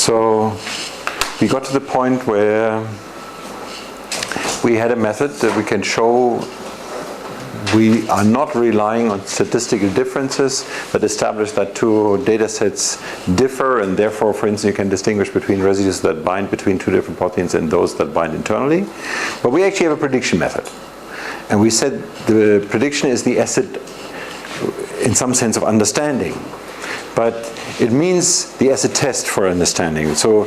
So we got to the point where we had a method that we can show we are not relying on statistical differences that establish that two data sets differ, and therefore, for instance, you can distinguish between residues that bind between two different proteins and those that bind internally. But we actually have a prediction method. And we said the prediction is the asset in some sense of understanding. But it means the acid test for understanding. So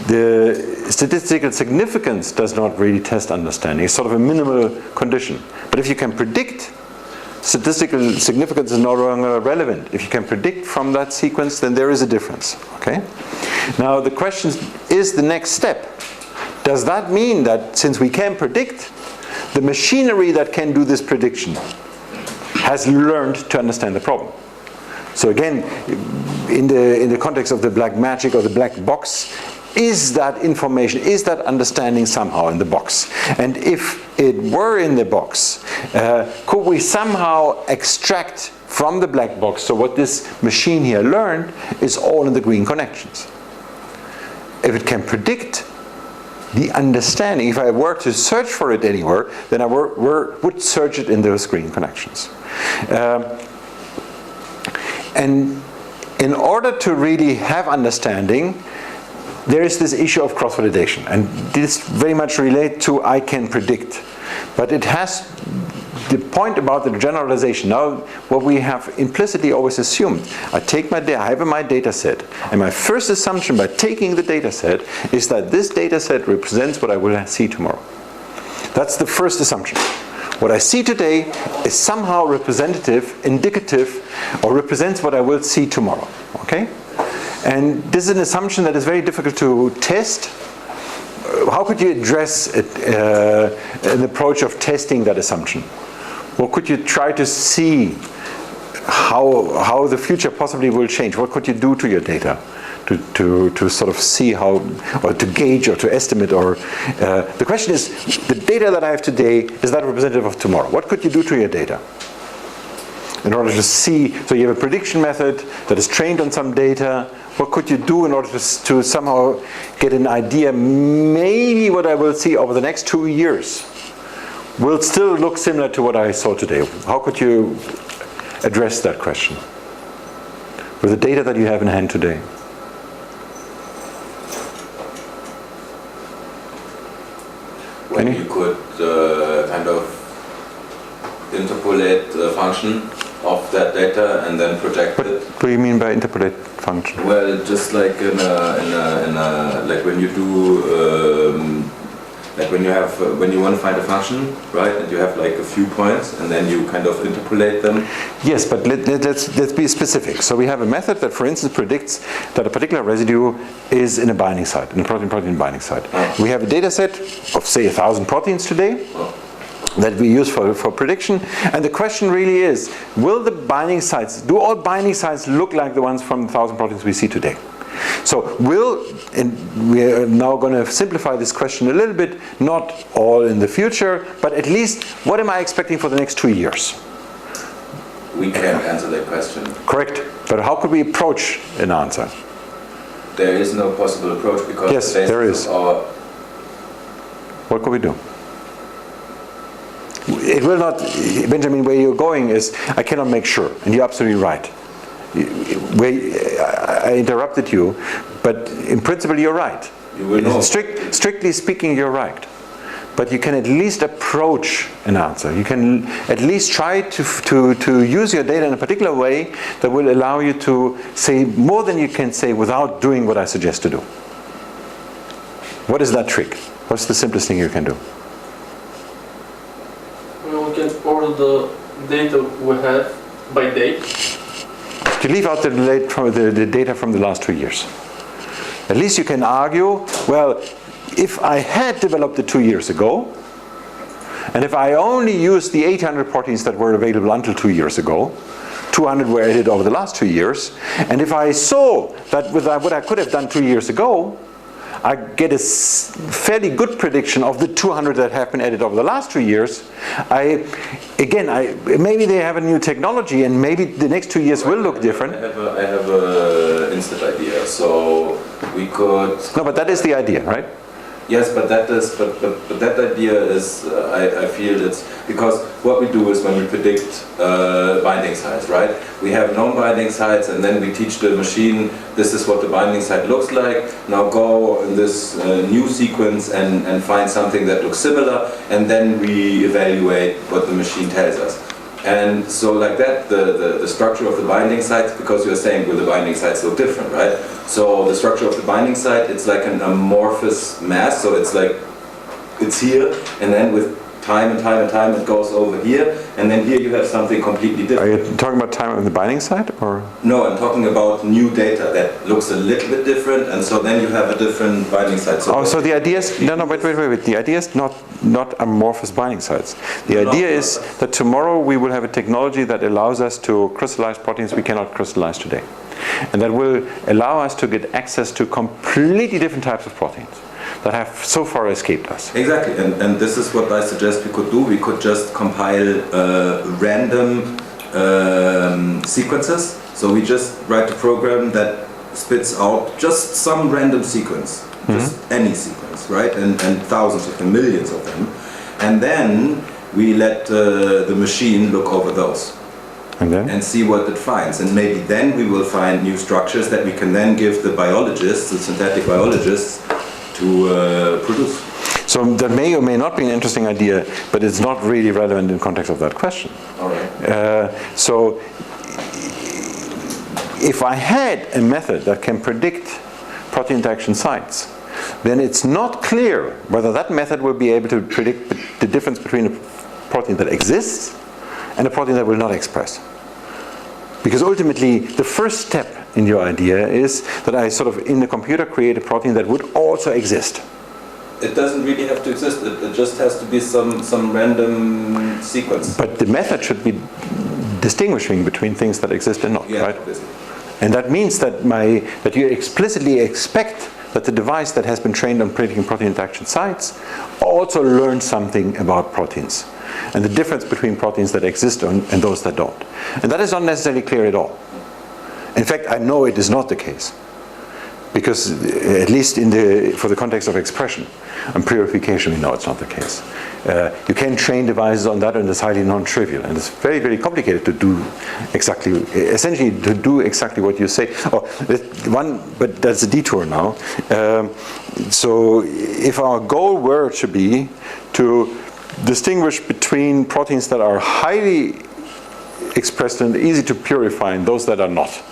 the statistical significance does not really test understanding. It's sort of a minimal condition. But if you can predict, statistical significance is no longer relevant. If you can predict from that sequence, then there is a difference. Okay? Now the question is the next step. Does that mean that since we can predict, the machinery that can do this prediction has learned to understand the problem? So again, in the context of the black magic or the black box, is that information, is that understanding somehow in the box? And if it were in the box, could we somehow extract from the black box, so what this machine here learned is all in the green connections? If it can predict the understanding, if I were to search for it anywhere, then I would search it in those green connections. And in order to really have understanding, there is this issue of cross-validation. And this very much relates to I can predict. But it has the point about the generalization. Now, what we have implicitly always assumed, I have my data set, and my first assumption by taking the data set is that this data set represents what I will see tomorrow. That's the first assumption. What I see today is somehow representative, indicative, or represents what I will see tomorrow. Okay? And this is an assumption that is very difficult to test. How could you address an approach of testing that assumption? Well, could you try to see how the future possibly will change? What could you do to your data to sort of see how, or to gauge or to estimate? Or the question is, the data that I have today, is that representative of tomorrow? What could you do to your data in order to see? So you have a prediction method that is trained on some data. What could you do in order to somehow get an idea? Maybe what I will see over the next 2 years will still look similar to what I saw today. How could you address that question with the data that you have in hand today? When you could kind of interpolate the function of that data and then project it. What do you mean by interpolate function? Well, just like in a like when you do like when you want to find a function, right? And you have like a few points, and then you kind of interpolate them. Yes, but let's be specific. So we have a method that, for instance, predicts that a particular residue is in a binding site, in a protein-protein binding site. Oh. We have a data set of, say, 1,000 proteins today. Oh. That we use for prediction, and the question really is, will the binding sites, do all binding sites look like the ones from the 1,000 proteins we see today? So and we are now going to simplify this question a little bit, not all in the future, but at least what am I expecting for the next 2 years? We can't answer that question. Correct, but how could we approach an answer? There is no possible approach because yes, there is. What could we do? It will not, Benjamin, where you're going is, I cannot make sure, and you're absolutely right. I interrupted you, but in principle you're right. You will know. Strictly speaking, you're right. But you can at least approach an answer. You can at least try to use your data in a particular way that will allow you to say more than you can say without doing what I suggest to do. What is that trick? What's the simplest thing you can do? We can order the data we have by date. To leave out the data from the last 2 years. At least you can argue, well, if I had developed it 2 years ago, and if I only used the 800 proteins that were available until 2 years ago, 200 were added over the last 2 years, and if I saw that with what I could have done 2 years ago, I get a fairly good prediction of the 200 that have been added over the last 2 years. Maybe they have a new technology, and maybe the next 2 years will look different. I have an instant idea. So We could. No, but that is the idea, right? Yes, but that is, but that idea is, I feel it's, because what we do is when we predict binding sites, right? We have known binding sites and then we teach the machine, this is what the binding site looks like, now go in this new sequence and find something that looks similar, and then we evaluate what the machine tells us. And so like that, the structure of the binding sites, because you're saying, will the binding sites look different, right? So the structure of the binding site, it's like an amorphous mass, so it's like, it's here, and then with time and time and time it goes over here, and then here you have something completely different. Are you talking about time on the binding site, or? No, I'm talking about new data that looks a little bit different, and so then you have a different binding site. So so the idea is, no, wait. The idea is not amorphous binding sites. The idea is that tomorrow we will have a technology that allows us to crystallize proteins we cannot crystallize today. And that will allow us to get access to completely different types of proteins that have so far escaped us. Exactly, and this is what I suggest we could do. We could just compile random sequences. So we just write a program that spits out just some random sequence, just any sequence, right? And thousands of them, millions of them. And then we let the machine look over those. And see what it finds, and maybe then we will find new structures that we can then give the biologists, the synthetic biologists, to produce. So that may or may not be an interesting idea, but it's not really relevant in context of that question. All right. So if I had a method that can predict protein interaction sites, then it's not clear whether that method will be able to predict the difference between a protein that exists and a protein that will not express. Because ultimately, the first step in your idea is that I sort of, in the computer, create a protein that would also exist. It doesn't really have to exist, it just has to be some random sequence. But the method should be distinguishing between things that exist and not, right? Obviously. And that means that you explicitly expect that the device that has been trained on predicting protein interaction sites also learns something about proteins and the difference between proteins that exist and those that don't. And that is not necessarily clear at all. In fact, I know it is not the case. Because at least for the context of expression and purification, we know it's not the case. You can train devices on that, and it's highly non-trivial, and it's very, very complicated to do essentially what you say. But that's a detour now. So if our goal were to be to distinguish between proteins that are highly expressed and easy to purify and those that are not,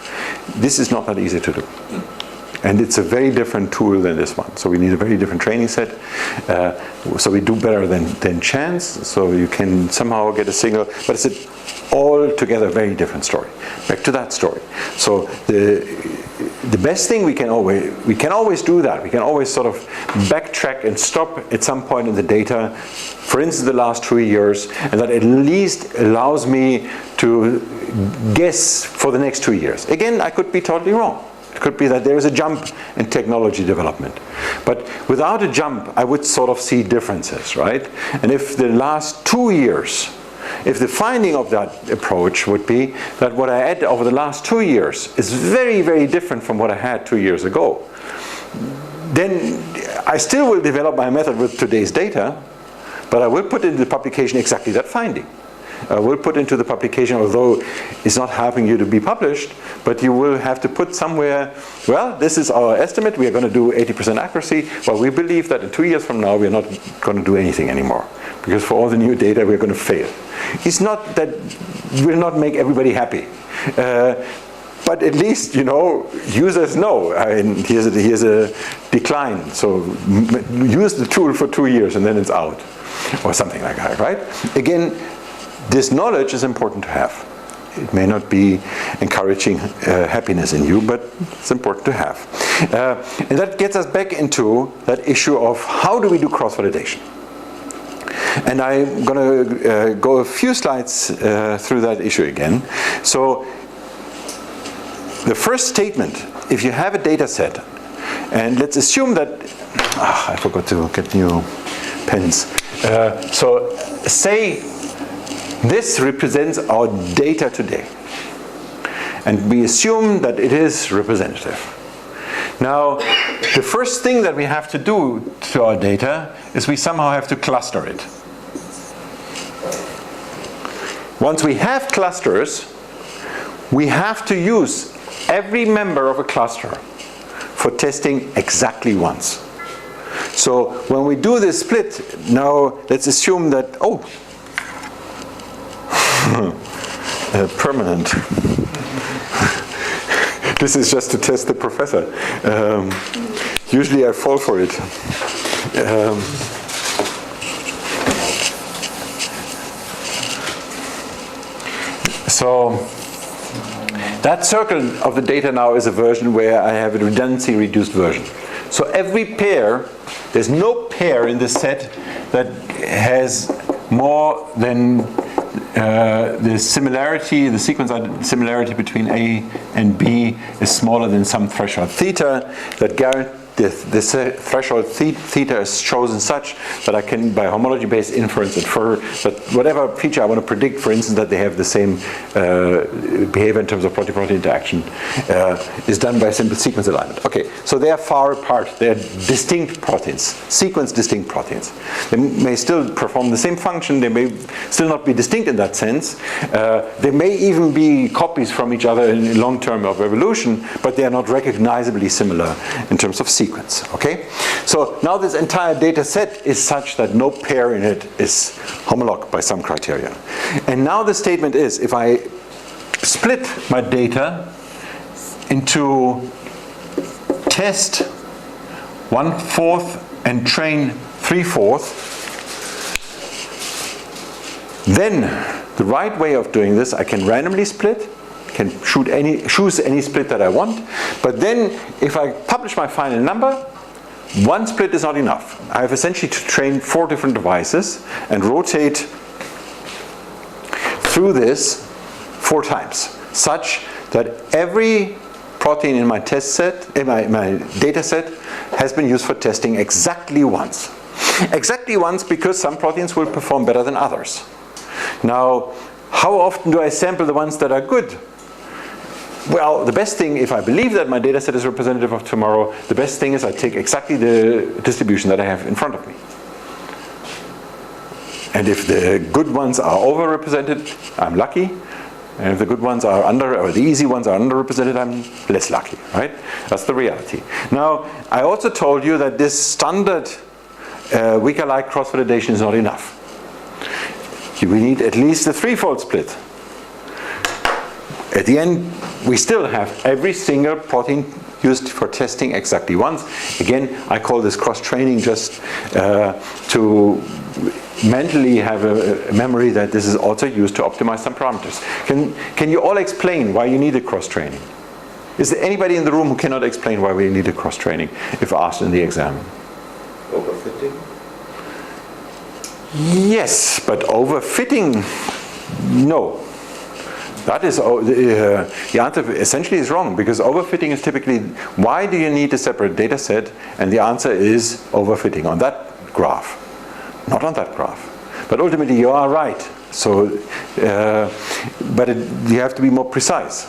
this is not that easy to do. And it's a very different tool than this one. So we need a very different training set. So we do better than chance. So you can somehow get a signal, but it's an altogether very different story. Back to that story. So the best thing we can always do that. We can always sort of backtrack and stop at some point in the data, for instance the last 2 years, and that at least allows me to guess for the next 2 years. Again, I could be totally wrong. It could be that there is a jump in technology development. But without a jump, I would sort of see differences, right? And if the last 2 years, if the finding of that approach would be that what I had over the last 2 years is very, very different from what I had 2 years ago, then I still will develop my method with today's data, but I will put into the publication exactly that finding. We'll put into the publication, although it's not helping you to be published, but you will have to put somewhere, well, this is our estimate, we are going to do 80% accuracy, but we believe that in 2 years from now we're not going to do anything anymore, because for all the new data we're going to fail. It's not that will not make everybody happy, but at least, users know, here's a decline, so use the tool for 2 years and then it's out, or something like that, right? Again, this knowledge is important to have. It may not be encouraging happiness in you, but it's important to have. And that gets us back into that issue of how do we do cross-validation. And I'm going to go a few slides through that issue again. So the first statement, if you have a data set, and let's assume that, I forgot to get new pens. So say, this represents our data today. And we assume that it is representative. Now, the first thing that we have to do to our data is we somehow have to cluster it. Once we have clusters, we have to use every member of a cluster for testing exactly once. So when we do this split, now let's assume that, permanent. This is just to test the professor. Usually I fall for it. So that circle of the data now is a version where I have a redundancy reduced version. So every pair, there's no pair in this set that has more than the similarity, the sequence similarity between A and B is smaller than some threshold theta that guarantees this threshold theta is chosen such that I can, by homology-based inference, infer that whatever feature I want to predict, for instance, that they have the same behavior in terms of protein-protein interaction, is done by simple sequence alignment. Okay, so they are far apart. They are distinct proteins, sequence-distinct proteins. They may still perform the same function. They may still not be distinct in that sense. They may even be copies from each other in long term of evolution, but they are not recognizably similar in terms of sequence. Okay, so now this entire data set is such that no pair in it is homolog by some criteria. And now the statement is, if I split my data into test 1/4 and train 3/4, then the right way of doing this, I can randomly split, can choose any split that I want, but then if I publish my final number, one split is not enough. I have essentially to train 4 different devices and rotate through this 4 times, such that every protein in my test set, in my data set, has been used for testing exactly once. Exactly once, because some proteins will perform better than others. Now, how often do I sample the ones that are good? Well, the best thing, if I believe that my data set is representative of tomorrow, the best thing is I take exactly the distribution that I have in front of me. And if the good ones are overrepresented, I'm lucky. And if the good ones are or the easy ones are underrepresented, I'm less lucky, right? That's the reality. Now, I also told you that this standard weaker-like cross-validation is not enough. We need at least a 3-fold split. At the end, we still have every single protein used for testing exactly once. Again, I call this cross-training just to mentally have a memory that this is also used to optimize some parameters. Can you all explain why you need a cross-training? Is there anybody in the room who cannot explain why we need a cross-training if asked in the exam? Overfitting? Yes, but overfitting, no. That is, the answer essentially is wrong, because overfitting is typically, why do you need a separate data set? And the answer is overfitting on that graph, not on that graph. But ultimately you are right. So, you have to be more precise.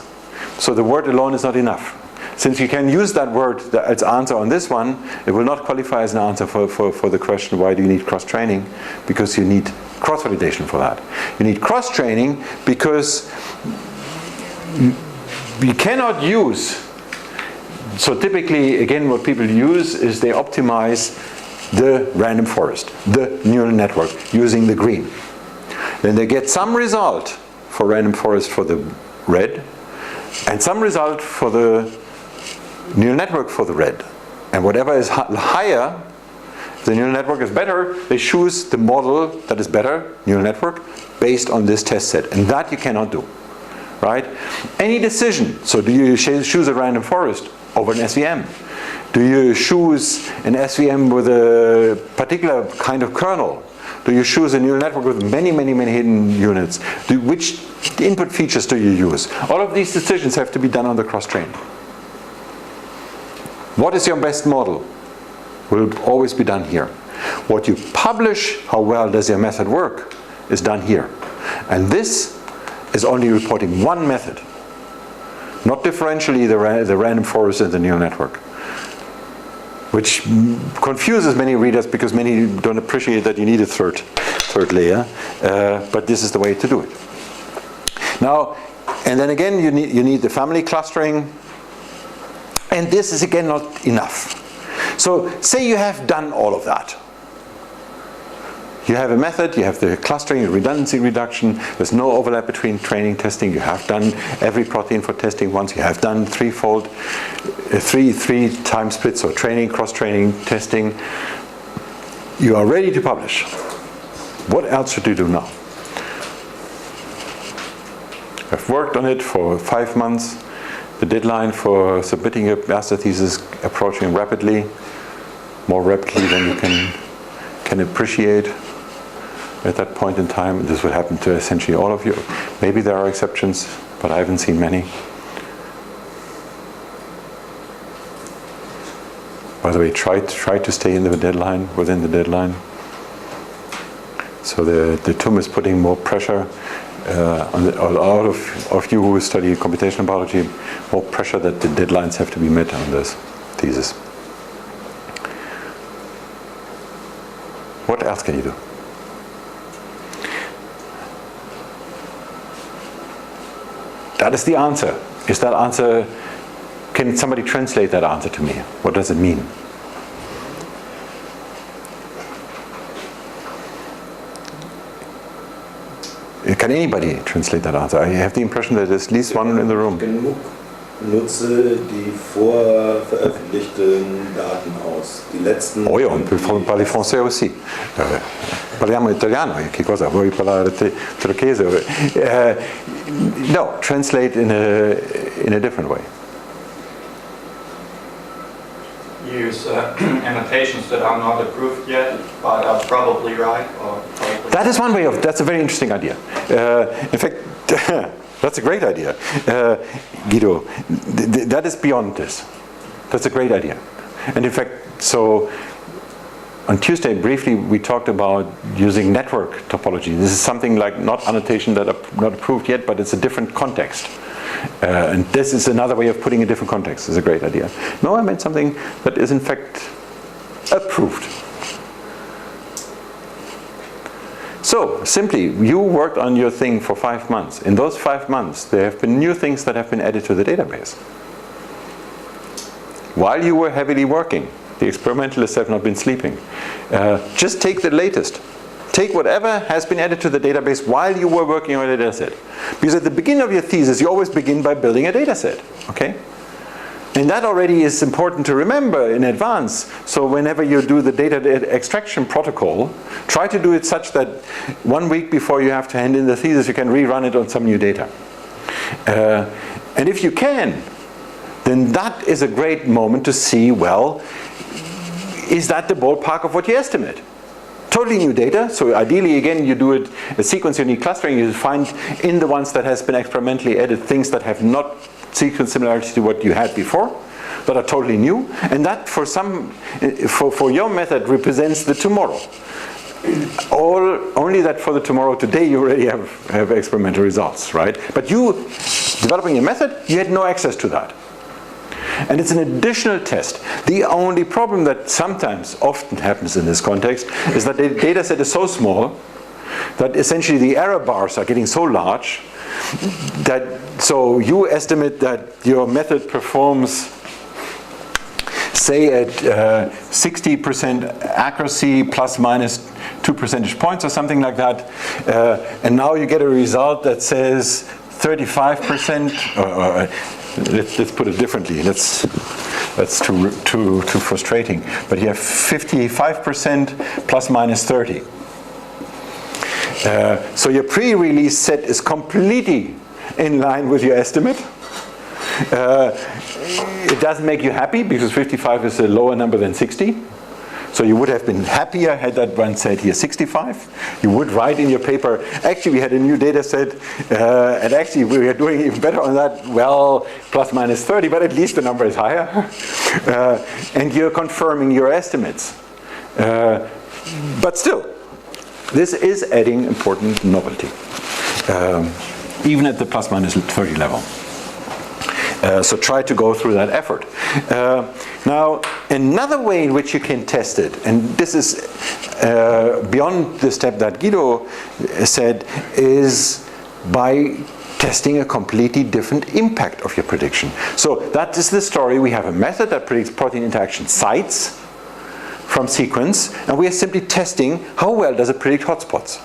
So the word alone is not enough. Since you can use that word as answer on this one, it will not qualify as an answer for the question, why do you need cross-training? Because you need cross-validation for that. You need cross-training because you cannot use, so typically, again, what people use is they optimize the random forest, the neural network, using the green. Then they get some result for random forest for the red, and some result for the neural network for the red. And whatever is higher, the neural network is better, they choose the model that is better, neural network, based on this test set. And that you cannot do, right? Any decision, so do you choose a random forest over an SVM? Do you choose an SVM with a particular kind of kernel? Do you choose a neural network with many, many, many hidden units? Which input features do you use? All of these decisions have to be done on the cross-train. What is your best model? Will always be done here. What you publish, how well does your method work, is done here. And this is only reporting one method, not differentially the random forest and the neural network. which confuses many readers because many don't appreciate that you need a third layer. But this is the way to do it. Now, and then again, you need the family clustering. And this is again not enough. So say you have done all of that. You have a method, you have the clustering, redundancy reduction, there's no overlap between training, testing, you have done every protein for testing once, you have done three time splits, or training, cross-training, testing. You are ready to publish. What else should you do now? I've worked on it for 5 months. The deadline for submitting a master thesis approaching rapidly, more rapidly than you can appreciate at that point in time. This would happen to essentially all of you. Maybe there are exceptions, but I haven't seen many. By the way, try to stay within the deadline. So the TUM is putting more pressure on all of you who study computational biology, more pressure that the deadlines have to be met on this thesis. What else can you do? That is the answer. Is that answer, can somebody translate that answer to me? What does it mean? Can anybody translate that answer? I have the impression that there's at least one in the room. Genug. Nutze die vorveröffentlichten Daten aus. Die letzten. Oh, on peut parler français aussi. Parliamo italiano, che cosa? Vuoi parlare turchese? No, translate in a different way. Use annotations that are not approved yet, but are probably right. That is one way of. That's a very interesting idea. In fact, that's a great idea, Guido. That is beyond this. That's a great idea. And in fact, so on Tuesday briefly we talked about using network topology. This is something like not annotation that are not approved yet, but it's a different context. And this is another way of putting a different context. It's a great idea. No, I meant something that is in fact approved. So, simply, you worked on your thing for 5 months. In those 5 months, there have been new things that have been added to the database. While you were heavily working, the experimentalists have not been sleeping. Just take the latest. Take whatever has been added to the database while you were working on a data set. Because at the beginning of your thesis, you always begin by building a data set. Okay? And that already is important to remember in advance. So whenever you do the data extraction protocol, try to do it such that 1 week before you have to hand in the thesis, you can rerun it on some new data. And if you can, then that is a great moment to see, well, is that the ballpark of what you estimate? Totally new data, so ideally again you do it a sequence unique clustering, you find in the ones that has been experimentally added things that have not sequence similarity to what you had before, that are totally new, and that for your method represents the tomorrow. Only that for the tomorrow today you already have experimental results, right? But you, developing a method, you had no access to that. And it's an additional test. The only problem that often happens in this context is that the data set is so small that essentially the error bars are getting so large that so you estimate that your method performs, say at 60% accuracy plus minus 2 percentage points or something like that, and now you get a result that says 35%. Let's put it differently. That's too frustrating. But you have 55% plus minus 30. So your pre-release set is completely in line with your estimate. It doesn't make you happy because 55 is a lower number than 60. So you would have been happier had that one said here 65. You would write in your paper, actually we had a new data set, and actually we are doing even better on that, well, plus minus 30, but at least the number is higher. And you're confirming your estimates. But still, this is adding important novelty, even at the plus minus 30 level. So try to go through that effort. Now, another way in which you can test it, and this is beyond the step that Guido said, is by testing a completely different impact of your prediction. So that is the story. We have a method that predicts protein interaction sites from sequence, and we are simply testing how well does it predict hotspots.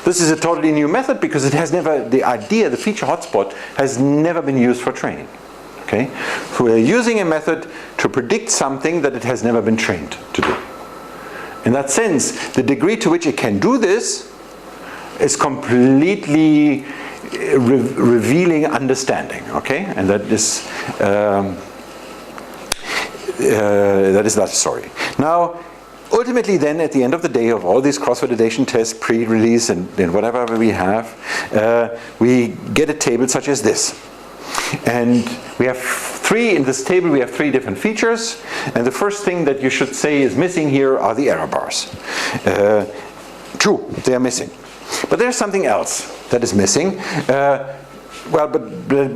This is a totally new method because it has never, the idea, the feature hotspot has never been used for training. Okay? So we're using a method to predict something that it has never been trained to do. In that sense, the degree to which it can do this is completely revealing understanding. Okay? And that is that story. Now, ultimately then, at the end of the day of all these cross-validation tests, pre-release and whatever we have, we get a table such as this. And we have in this table we have 3 different features. And the first thing that you should say is missing here are the error bars. True, they are missing. But there's something else that is missing. Well, but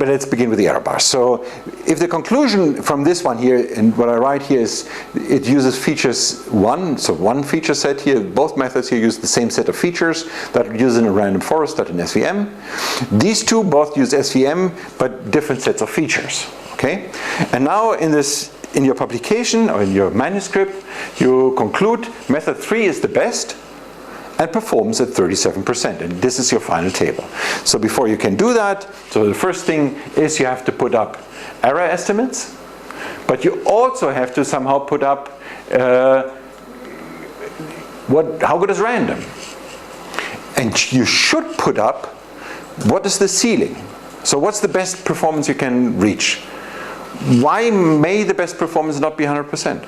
let's begin with the error bars. So if the conclusion from this one here, and what I write here is, it uses features 1, so one feature set here, both methods here use the same set of features that are used in a random forest, that in SVM. These two both use SVM, but different sets of features, okay? And now in your publication, or in your manuscript, you conclude method 3 is the best, and performs at 37%, and this is your final table. So before you can do that, so the first thing is you have to put up error estimates, but you also have to somehow put up how good is random, and you should put up what is the ceiling. So what's the best performance you can reach? Why may the best performance not be 100%?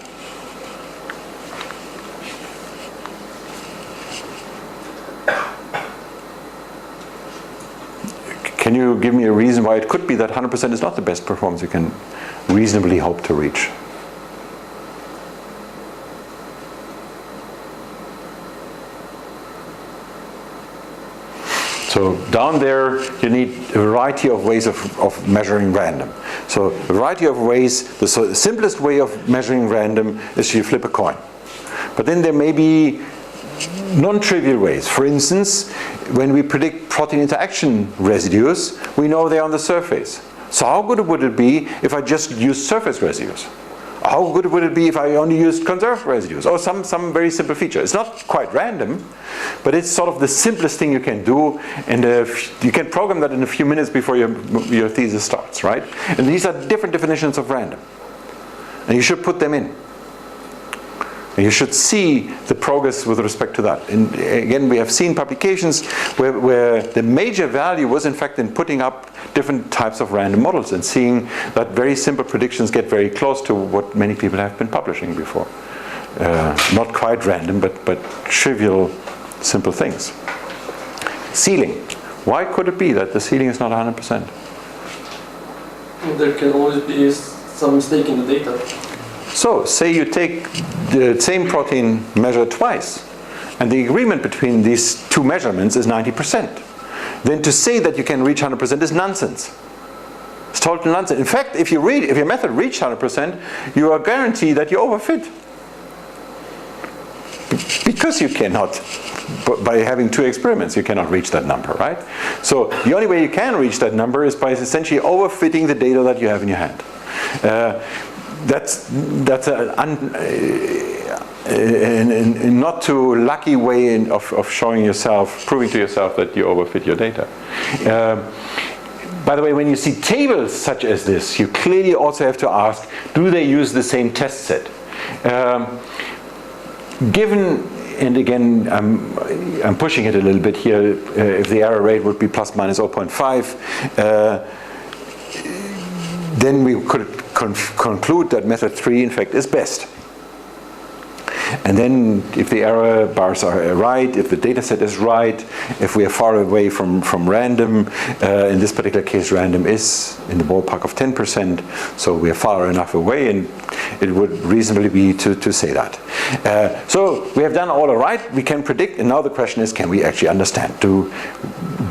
Can you give me a reason why it could be that 100% is not the best performance you can reasonably hope to reach? So down there you need a variety of ways of measuring random. So a variety of ways, the simplest way of measuring random is you flip a coin. But then there may be non-trivial ways. For instance, when we predict protein interaction residues, we know they're on the surface. So how good would it be if I just used surface residues? How good would it be if I only used conserved residues? Or some very simple feature. It's not quite random, but it's sort of the simplest thing you can do, and you can program that in a few minutes before your thesis starts, right? And these are different definitions of random. And you should put them in. And you should see the progress with respect to that. And again, we have seen publications where the major value was in fact in putting up different types of random models and seeing that very simple predictions get very close to what many people have been publishing before. Not quite random, but trivial, simple things. Ceiling. Why could it be that the ceiling is not 100%? There can always be some mistake in the data. So, say you take the same protein measured twice, and the agreement between these two measurements is 90%. Then to say that you can reach 100% is nonsense. It's total nonsense. In fact, if your method reached 100%, you are guaranteed that you overfit. Because you cannot, by having 2 experiments, you cannot reach that number, right? So the only way you can reach that number is by essentially overfitting the data that you have in your hand. That's a not too lucky way of showing yourself, proving to yourself that you overfit your data. By the way, when you see tables such as this, you clearly also have to ask, do they use the same test set? Given, and again, I'm pushing it a little bit here, if the error rate would be plus minus 0.5, then we could conclude that method 3 in fact is best. And then if the error bars are right, if the data set is right, if we are far away from random, in this particular case random is in the ballpark of 10%, so we are far enough away, and it would reasonably be to say that. So we have done all right, we can predict, and now the question is, can we actually understand? Do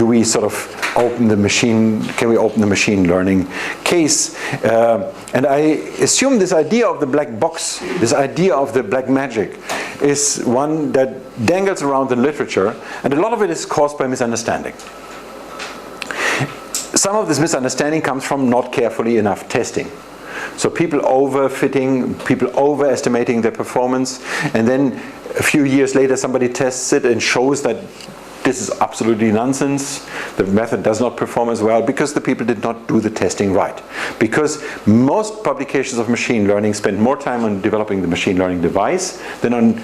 we sort of open the machine learning case? And I assume this idea of the black box, this idea of the black magic, is one that dangles around in literature, and a lot of it is caused by misunderstanding. Some of this misunderstanding comes from not carefully enough testing. So people overfitting, people overestimating their performance, and then a few years later somebody tests it and shows that this is absolutely nonsense. The method does not perform as well because the people did not do the testing right. Because most publications of machine learning spend more time on developing the machine learning device than on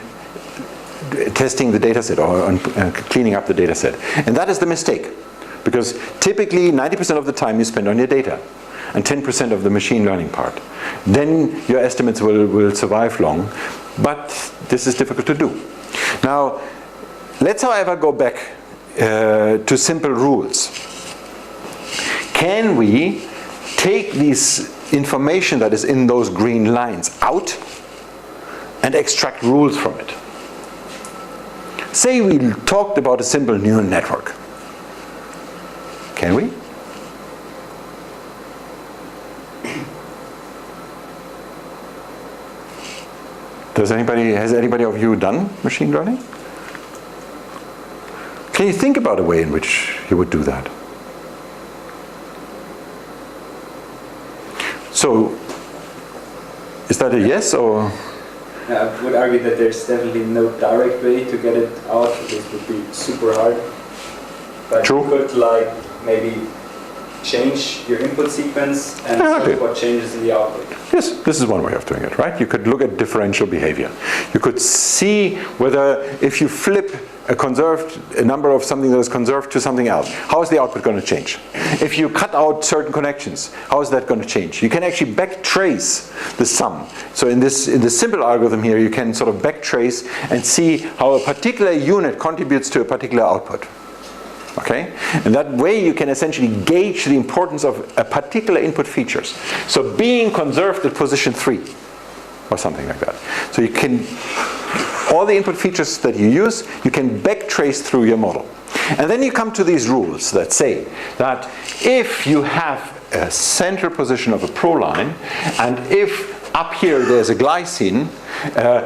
testing the data set or on cleaning up the data set. And that is the mistake. Because typically 90% of the time you spend on your data and 10% of the machine learning part. Then your estimates will survive long, but this is difficult to do. Now, let's however go back to simple rules. Can we take this information that is in those green lines out and extract rules from it? Say we talked about a simple neural network. Can we? Has anybody of you done machine learning? Can you think about a way in which you would do that? So, is that a yes or? I would argue that there's definitely no direct way to get it out. This would be super hard. But True. you could maybe change your input sequence and see what changes in the output. Yes, this is one way of doing it, right? You could look at differential behavior. You could see whether if you flip a number of something that is conserved to something else, how is the output going to change? If you cut out certain connections, how is that going to change? You can actually backtrace the sum. So in this simple algorithm here, you can sort of backtrace and see how a particular unit contributes to a particular output. Okay? And that way you can essentially gauge the importance of a particular input features. So being conserved at position 3 or something like that. So you can, all the input features that you use, you can backtrace through your model. And then you come to these rules that say that if you have a central position of a proline, and if up here there's a glycine,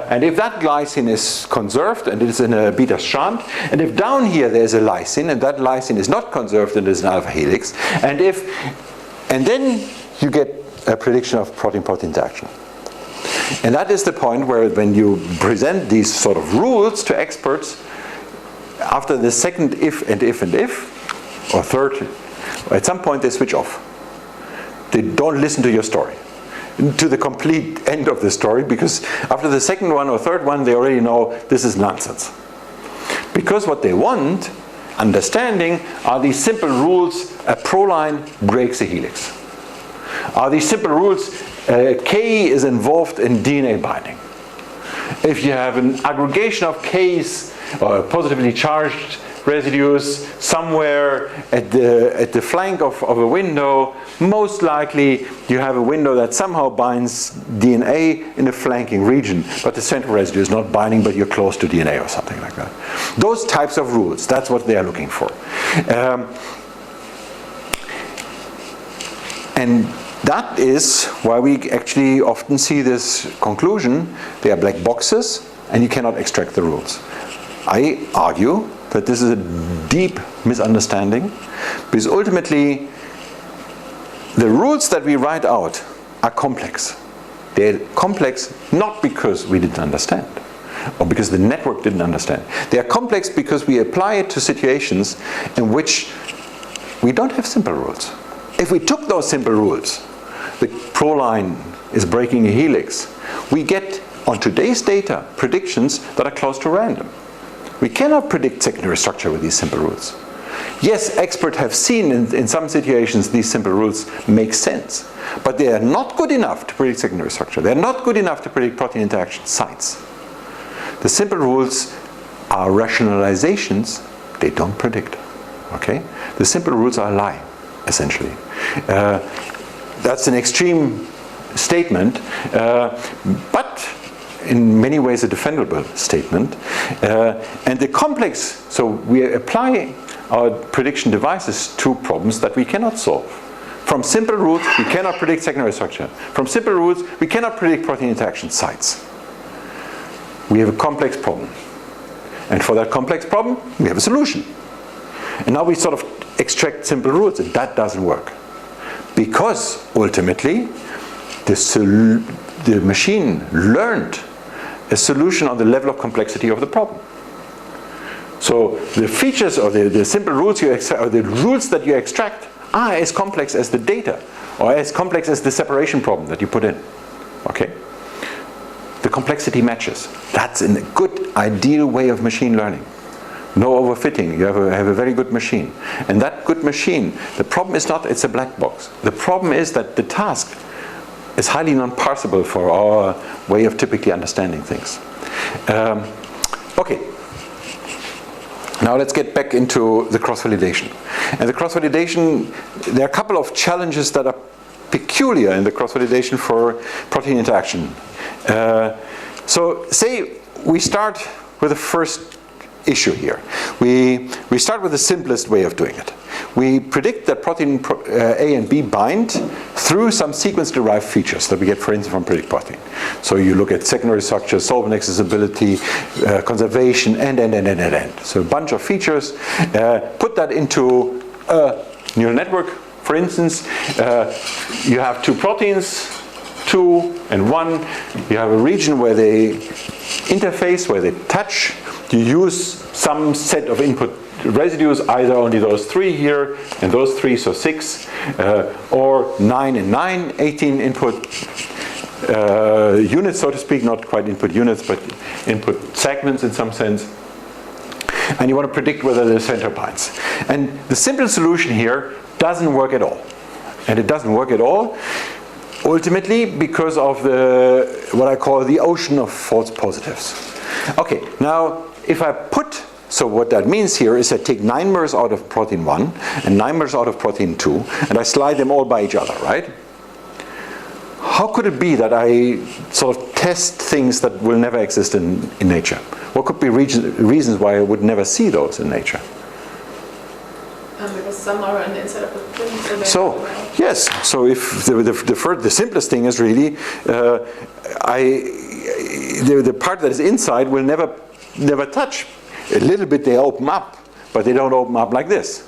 and if that glycine is conserved and it is in a beta strand, and if down here there's a lysine and that lysine is not conserved and is an alpha helix, and then you get a prediction of protein-protein interaction. And that is the point where when you present these sort of rules to experts, after the second if, or third, at some point they switch off. They don't listen to your story, to the complete end of the story, because after the second one or third one, they already know this is nonsense. Because what they want, understanding, are these simple rules: a proline breaks a helix. Are these simple rules, K is involved in DNA binding. If you have an aggregation of Ks, or positively charged residues somewhere at the flank of a window, most likely you have a window that somehow binds DNA in the flanking region, but the central residue is not binding, but you're close to DNA or something like that. Those types of rules, that's what they are looking for. And that is why we actually often see this conclusion: they are black boxes and you cannot extract the rules. I argue that this is a deep misunderstanding, because ultimately the rules that we write out are complex. They're complex not because we didn't understand or because the network didn't understand. They are complex because we apply it to situations in which we don't have simple rules. If we took those simple rules, the proline is breaking a helix, we get on today's data predictions that are close to random. We cannot predict secondary structure with these simple rules. Yes, experts have seen in some situations these simple rules make sense, but they are not good enough to predict secondary structure. They are not good enough to predict protein interaction sites. The simple rules are rationalizations, they don't predict. Okay? The simple rules are a lie, essentially. That's an extreme statement, but in many ways a defendable statement. And the complex, so we apply our prediction devices to problems that we cannot solve. From simple roots, we cannot predict secondary structure. From simple roots, we cannot predict protein interaction sites. We have a complex problem. And for that complex problem, we have a solution. And now we sort of extract simple roots, and that doesn't work. Because ultimately, the machine learned a solution on the level of complexity of the problem. So the features or the simple roots you extract, or the rules that you extract, are as complex as the data, or as complex as the separation problem that you put in. Okay? The complexity matches. That's a good, ideal way of machine learning. No overfitting. You have a very good machine. And that good machine, the problem is not it's a black box. The problem is that the task is highly non-parsable for our way of typically understanding things. Okay. Now let's get back into the cross-validation. And the cross-validation, there are a couple of challenges that are peculiar in the cross-validation for protein interaction. So say we start with the first issue here. We start with the simplest way of doing it. We predict that protein A and B bind through some sequence-derived features that we get, for instance, from predict protein. So you look at secondary structure, solvent accessibility, conservation, and. So a bunch of features. Put that into a neural network. For instance, you have two proteins, 2 and 1. You have a region where they interface, where they touch. You use some set of input residues, either only those 3 here and those 3, so 6, or 9 and 9, 18 input units, so to speak, not quite input units, but input segments in some sense. And you want to predict whether the center binds. And the simple solution here doesn't work at all. And it doesn't work at all, ultimately, because of what I call the ocean of false positives. Okay, now, if I put, so what that means here is I take 9 mers out of protein 1 and 9 mers out of protein 2, and I slide them all by each other, right? How could it be that I sort of test things that will never exist in nature? What could be reasons why I would never see those in nature? Because some are on the inside of the protein. So, yes, so if the simplest thing is really, the part that is inside will never touch. A little bit they open up, but they don't open up like this.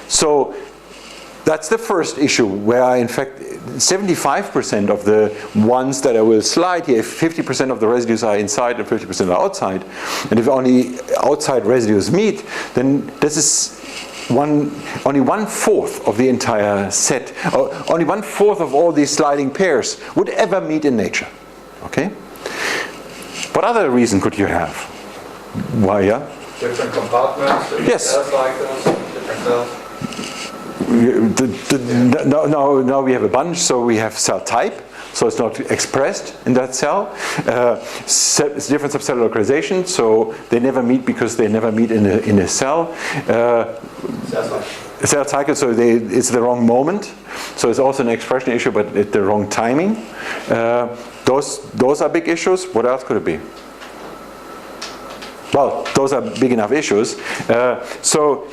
So that's the first issue where I, in fact, 75% of the ones that I will slide here, if 50% of the residues are inside and 50% are outside, and if only outside residues meet, then this is only 1/4 of the entire set, or only 1/4 of all these sliding pairs would ever meet in nature. Okay? What other reason could you have? Why, yeah? Different compartments, different Yes. cell cycles, different cells. Now we have a bunch, so we have cell type, so it's not expressed in that cell. It's different subcellular localization, so they never meet because they never meet in a cell. Cell cycle, so it's the wrong moment. So it's also an expression issue, but at the wrong timing. Those are big issues. What else could it be? Well, those are big enough issues. So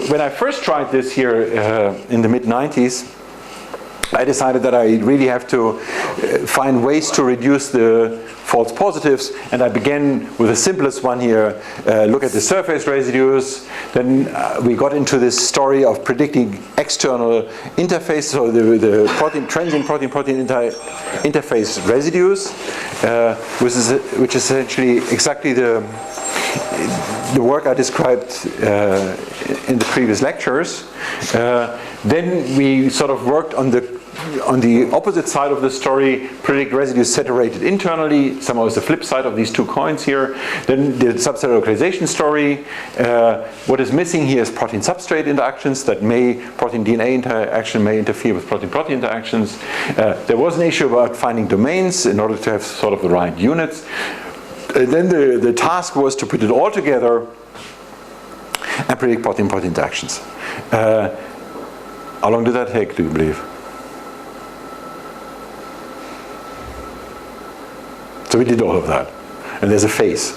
when I first tried this here in the mid-90s, I decided that I really have to find ways to reduce the false positives, and I began with the simplest one here. Look at the surface residues. Then we got into this story of predicting external interface, so the protein, transient protein interface residues, which is essentially exactly the work I described in the previous lectures. Then we sort of worked on the opposite side of the story, predict residues saturated internally. Somehow it's the flip side of these two coins here. Then the subcellular localization story. What is missing here is protein substrate interactions protein DNA interaction may interfere with protein-protein interactions. There was an issue about finding domains in order to have sort of the right units. And then the task was to put it all together and predict protein-protein interactions. How long did that take, do you believe? So we did all of that. And there's a phase.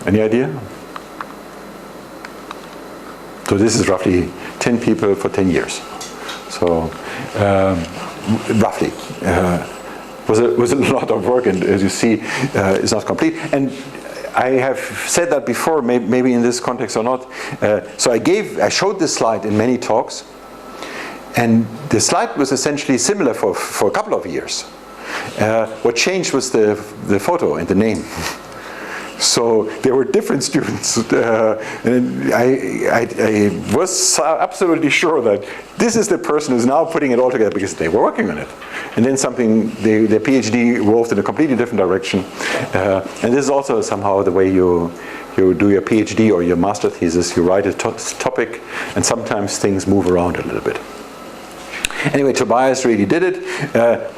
Any idea? So this is roughly 10 people for 10 years. So roughly. Was a lot of work, and as you see, it's not complete. And I have said that before, maybe in this context or not. So I showed this slide in many talks, and the slide was essentially similar for a couple of years. What changed was the photo and the name. So there were different students, and I was absolutely sure that this is the person who's now putting it all together, because they were working on it. And then their PhD evolved in a completely different direction. And this is also somehow the way you do your PhD or your master thesis. You write a topic, and sometimes things move around a little bit. Anyway, Tobias really did it.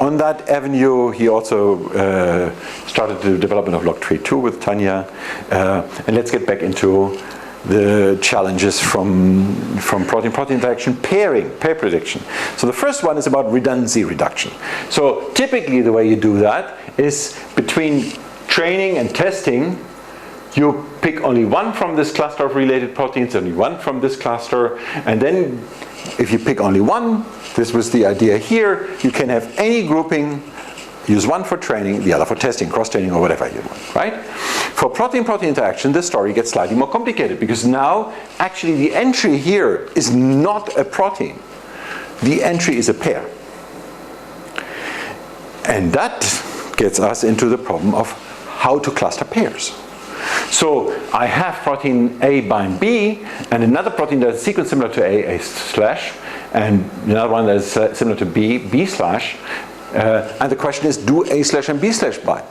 On that avenue, he also started the development of log tree 2 with Tanya. And let's get back into the challenges from protein-protein interaction pair prediction. So the first one is about redundancy reduction. So typically the way you do that is between training and testing, you pick only one from this cluster of related proteins, only one from this cluster, and then if you pick only one, this was the idea here, you can have any grouping, use one for training, the other for testing, cross-training, or whatever you want, right? For protein-protein interaction, the story gets slightly more complicated, because now actually the entry here is not a protein. The entry is a pair. And that gets us into the problem of how to cluster pairs. So I have protein A bind B, and another protein that is sequence similar to A slash, and another one that is similar to B slash. And the question is, do A slash and B slash bind?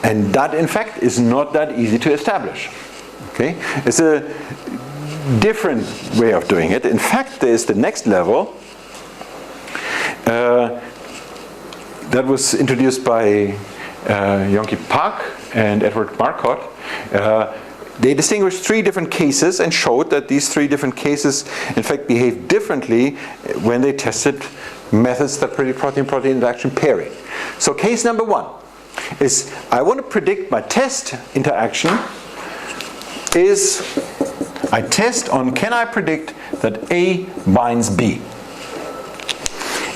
And that, in fact, is not that easy to establish. Okay? It's a different way of doing it. In fact, there's the next level that was introduced by Yongki Park and Edward Burkhard. They distinguished 3 different cases and showed that these 3 different cases in fact behave differently when they tested methods that predict protein-protein interaction pairing. So case number 1 is, I want to predict my test interaction is, I test on, can I predict that A binds B?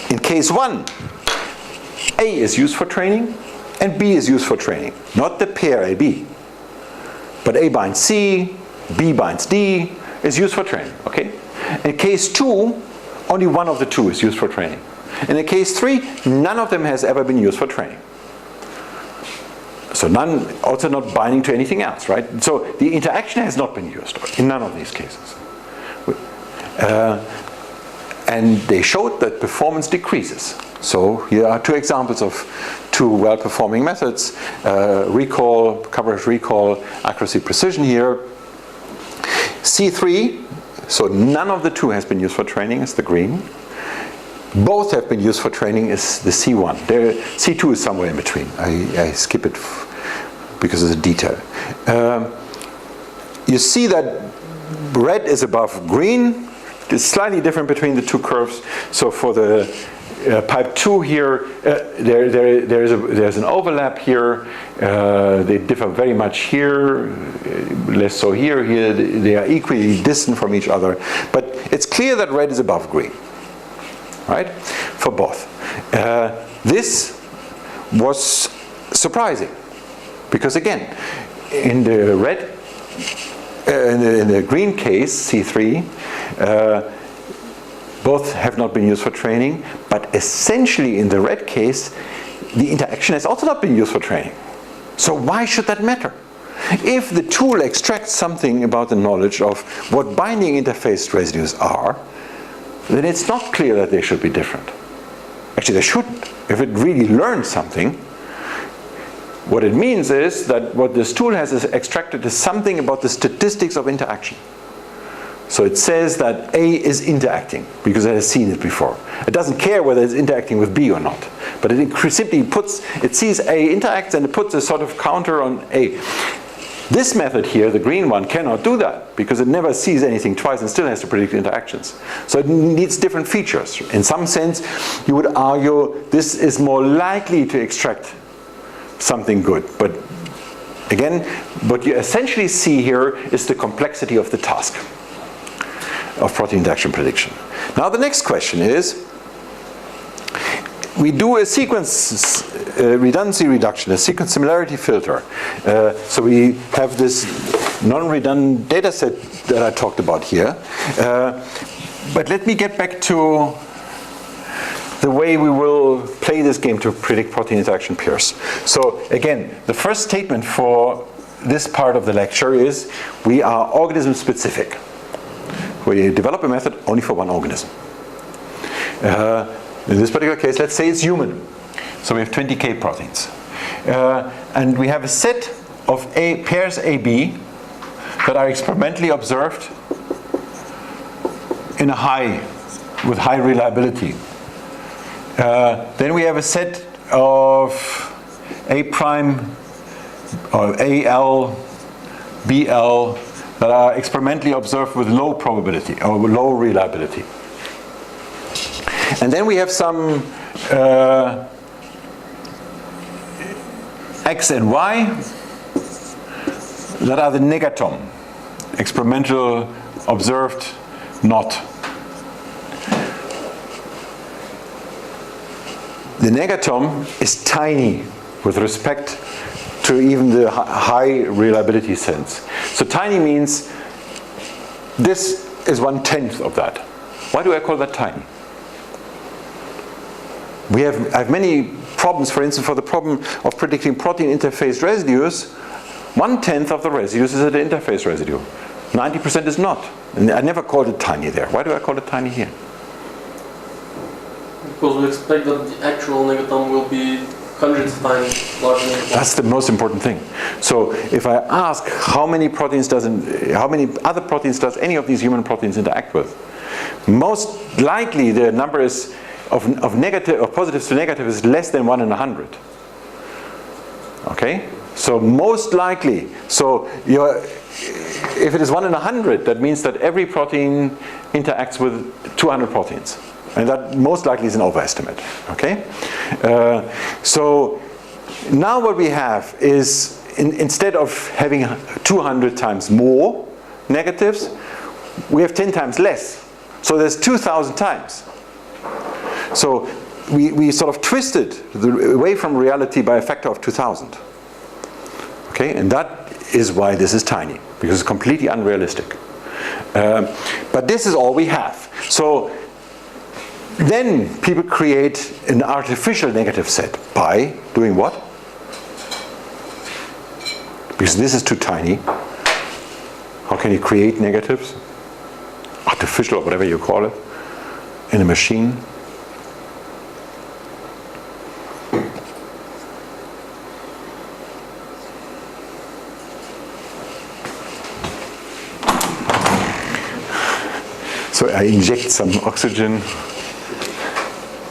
In case 1, A is used for training and B is used for training, not the pair AB. But A binds C, B binds D is used for training, okay? In case 2, only one of the 2 is used for training. And in case 3, none of them has ever been used for training. So none, also not binding to anything else, right? So the interaction has not been used in none of these cases. And they showed that performance decreases. So here are 2 examples of 2 well-performing methods, recall, coverage recall, accuracy precision here. C3, so none of the 2 has been used for training, is the green. Both have been used for training, is the C1. There, C2 is somewhere in between. I skip it because it's a detail. You see that red is above green. It's slightly different between the 2 curves. So for the pipe 2 here, there's an overlap here. They differ very much here, less so here. Here they are equally distant from each other. But it's clear that red is above green, right? For both. This was surprising, because again, in the red, in the green case, C3, both have not been used for training, but essentially in the red case, the interaction has also not been used for training. So why should that matter? If the tool extracts something about the knowledge of what binding interface residues are, then it's not clear that they should be different. Actually, they shouldn't. If it really learns something, what it means is that what this tool has extracted is something about the statistics of interaction. So it says that A is interacting because it has seen it before. It doesn't care whether it's interacting with B or not, but it simply it sees A interacts and it puts a sort of counter on A. This method here, the green one, cannot do that because it never sees anything twice and still has to predict interactions. So it needs different features. In some sense, you would argue this is more likely to extract something good, but again, what you essentially see here is the complexity of the task of protein interaction prediction. Now the next question is, we do a sequence redundancy reduction, a sequence similarity filter. So we have this non-redundant data set that I talked about here. But let me get back to the way we will play this game to predict protein interaction pairs. So again, the first statement for this part of the lecture is we are organism specific. We develop a method only for one organism. In this particular case, let's say it's human. So we have 20K proteins. And we have a set of pairs AB that are experimentally observed in with high reliability. Then we have a set of A prime or AL, BL that are experimentally observed with low probability or low reliability. And then we have some X and Y that are the negatome, experimental observed not. The negatome is tiny with respect to even the high reliability sense. So tiny means this is 1/10 of that. Why do I call that tiny? I have many problems, for instance, for the problem of predicting protein interface residues. 1/10 of the residues is an interface residue. 90% is not. And I never called it tiny there. Why do I call it tiny here? Because we expect that the actual negatome will be hundreds of times larger than the That's the most important thing. So if I ask how many other proteins does any of these human proteins interact with, most likely the number is of positives to negative is less than 1 in 100. Okay? So most likely, if it is 1 in 100, that means that every protein interacts with 200 proteins. And that most likely is an overestimate. Okay? So now what we have is, instead of having 200 times more negatives, we have 10 times less. So there's 2,000 times. So we sort of twisted away from reality by a factor of 2,000. Okay? And that is why this is tiny, because it's completely unrealistic. But this is all we have. So then people create an artificial negative set by doing what? Because this is too tiny. How can you create negatives? Artificial or whatever you call it, in a machine. So I inject some oxygen.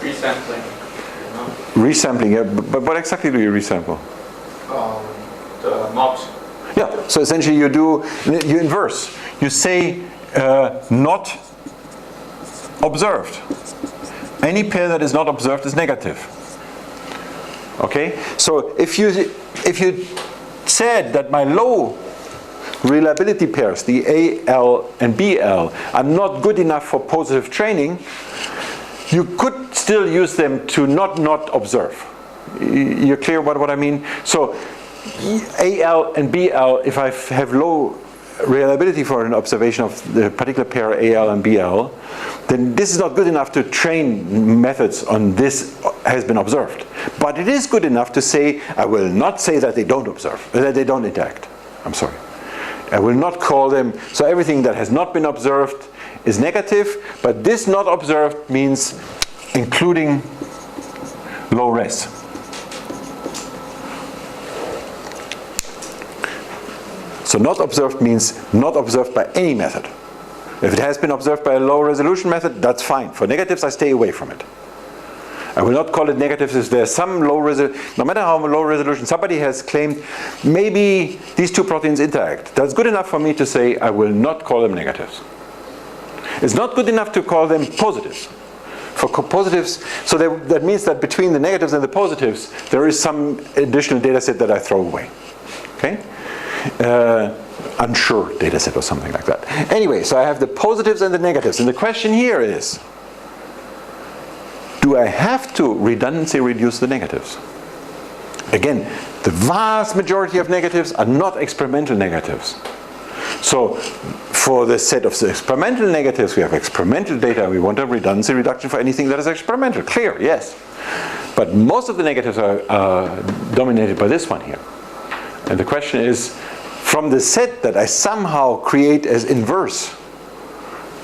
Resampling. Resampling, yeah. But what exactly do you resample? The mobs. Yeah. So essentially, you inverse. You say not observed. Any pair that is not observed is negative. Okay. So if you said that my low reliability pairs, the AL and BL, are not good enough for positive training, you could still use them to not observe. You're clear about what I mean? So AL and BL, if I have low reliability for an observation of the particular pair AL and BL, then this is not good enough to train methods on this has been observed. But it is good enough to say, I will not say that they don't observe, that they don't interact. I'm sorry. I will not call them, so everything that has not been observed is negative, but this not observed means including low res. So not observed means not observed by any method. If it has been observed by a low resolution method, that's fine. For negatives, I stay away from it. I will not call it negatives if there's some low resolution, no matter how low resolution, somebody has claimed maybe these two proteins interact. That's good enough for me to say I will not call them negatives. It's not good enough to call them positives. For positives, so that means that between the negatives and the positives, there is some additional data set that I throw away. Okay? Unsure data set or something like that. Anyway, so I have the positives and the negatives. And the question here is, do I have to redundancy reduce the negatives? Again, the vast majority of negatives are not experimental negatives. So for the set of the experimental negatives, we have experimental data. We want a redundancy reduction for anything that is experimental. Clear, yes. But most of the negatives are dominated by this one here. And the question is, from the set that I somehow create as inverse,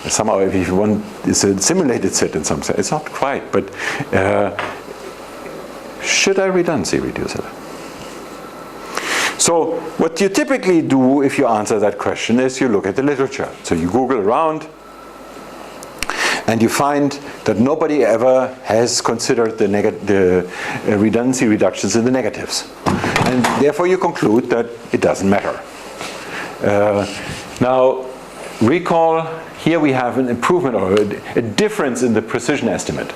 somehow if you want, it's a simulated set in some sense. It's not quite, but should I redundancy reduce it? So what you typically do if you answer that question is you look at the literature. So you Google around and you find that nobody ever has considered the redundancy reductions in the negatives. And therefore you conclude that it doesn't matter. Now recall, here we have an improvement or a difference in the precision estimate.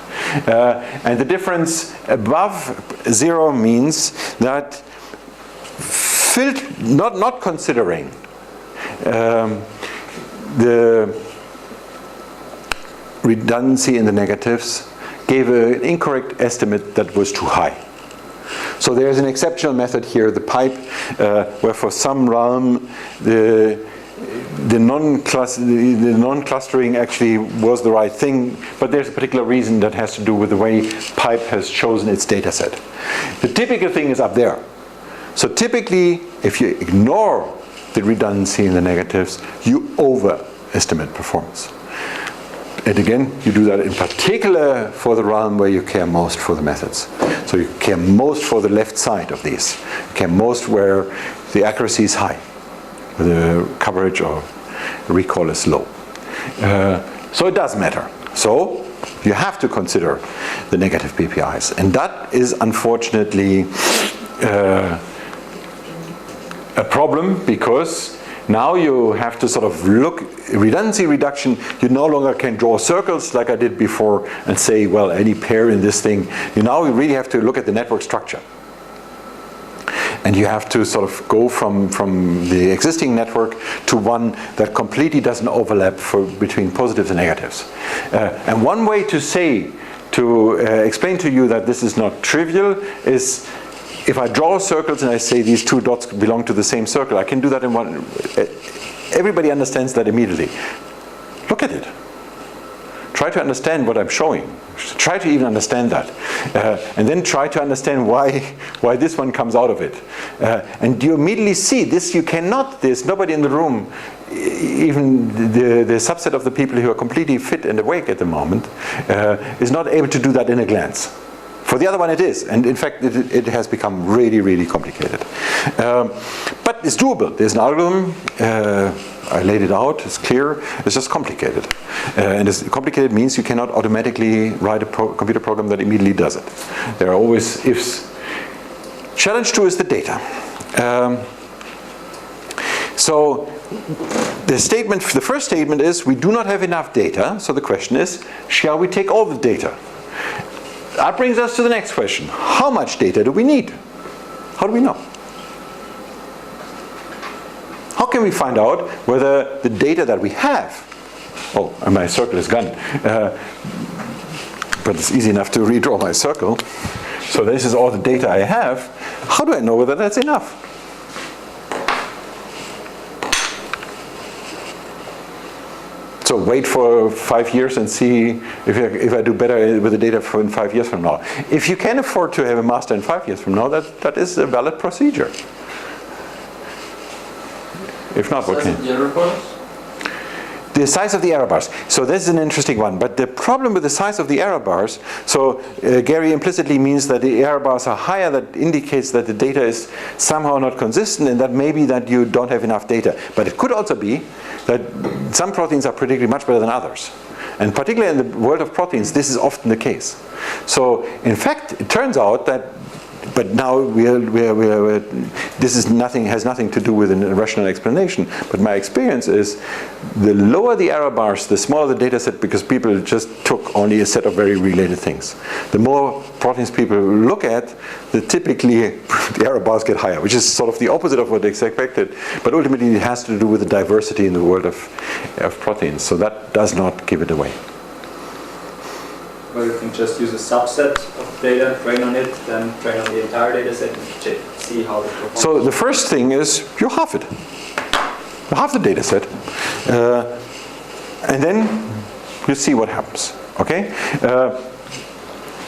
And the difference above 0 means that not considering the redundancy in the negatives gave an incorrect estimate that was too high. So there's an exceptional method here, the pipe, where for some realm the non-clustering actually was the right thing, but there's a particular reason that has to do with the way pipe has chosen its data set. The typical thing is up there. So typically, if you ignore the redundancy in the negatives, you overestimate performance. And again, you do that in particular for the realm where you care most for the methods. So you care most for the left side of these. You care most where the accuracy is high, the coverage or recall is low. So it does matter. So you have to consider the negative PPIs. And that is unfortunately a problem, because now you have to sort of look, redundancy reduction, you no longer can draw circles like I did before and say, well, any pair in this thing. You really have to look at the network structure. And you have to sort of go from the existing network to one that completely doesn't overlap between positives and negatives. And one way to explain to you that this is not trivial is, if I draw circles and I say these two dots belong to the same circle, I can do that in one. Everybody understands that immediately. Look at it. Try to understand what I'm showing. Try to even understand that. And then try to understand why this one comes out of it. And you immediately see this, you cannot, there's nobody in the room, even the subset of the people who are completely fit and awake at the moment, is not able to do that in a glance. For the other one it is, and in fact it has become really, really complicated. But it's doable. There's an algorithm, I laid it out, it's clear, it's just complicated. And it's complicated means you cannot automatically write a computer program that immediately does it. There are always ifs. Challenge 2 is the data. So the first statement is we do not have enough data, so the question is, shall we take all the data? That brings us to the next question. How much data do we need? How do we know? How can we find out whether the data that we have, oh, and my circle is gone, but it's easy enough to redraw my circle. So this is all the data I have. How do I know whether that's enough? So wait for 5 years and see if I do better with the data in 5 years from now. If you can afford to have a master in 5 years from now, that is a valid procedure. If not, what can you? The size of the error bars. So this is an interesting one. But the problem with the size of the error bars, so Gary implicitly means that the error bars are higher. That indicates that the data is somehow not consistent, and that maybe that you don't have enough data. But it could also be that some proteins are predicted much better than others. And particularly in the world of proteins, this is often the case. So in fact, it turns out that but now this is has nothing to do with a rational explanation. But my experience is, the lower the error bars, the smaller the data set, because people just took only a set of very related things. The more proteins people look at, typically the error bars get higher, which is sort of the opposite of what they expected. But ultimately, it has to do with the diversity in the world of proteins. So that does not give it away. Well, you can just use a subset of data, train on it, then train on the entire data set and check, see how it performs. So the first thing is, you half it. You half the data set. And then you see what happens. Okay?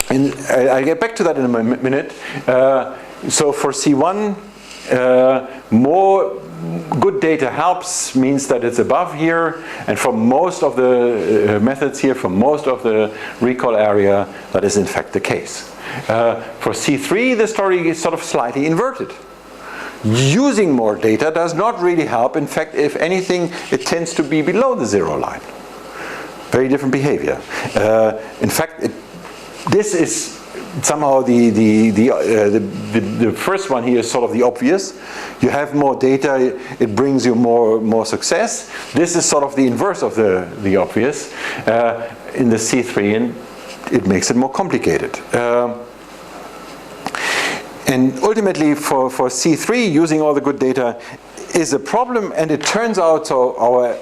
And I'll get back to that in a minute. So for C1, more good data helps means that it's above here, and for most of the methods here, for most of the recall area, that is in fact the case. For C3, the story is sort of slightly inverted. Using more data does not really help. In fact, if anything, it tends to be below the zero line. Very different behavior. In fact, this is somehow the first one here is sort of the obvious. You have more data, it brings you more success. This is sort of the inverse of the obvious in the C3, and it makes it more complicated. And ultimately for C3, using all the good data is a problem, and it turns out, so our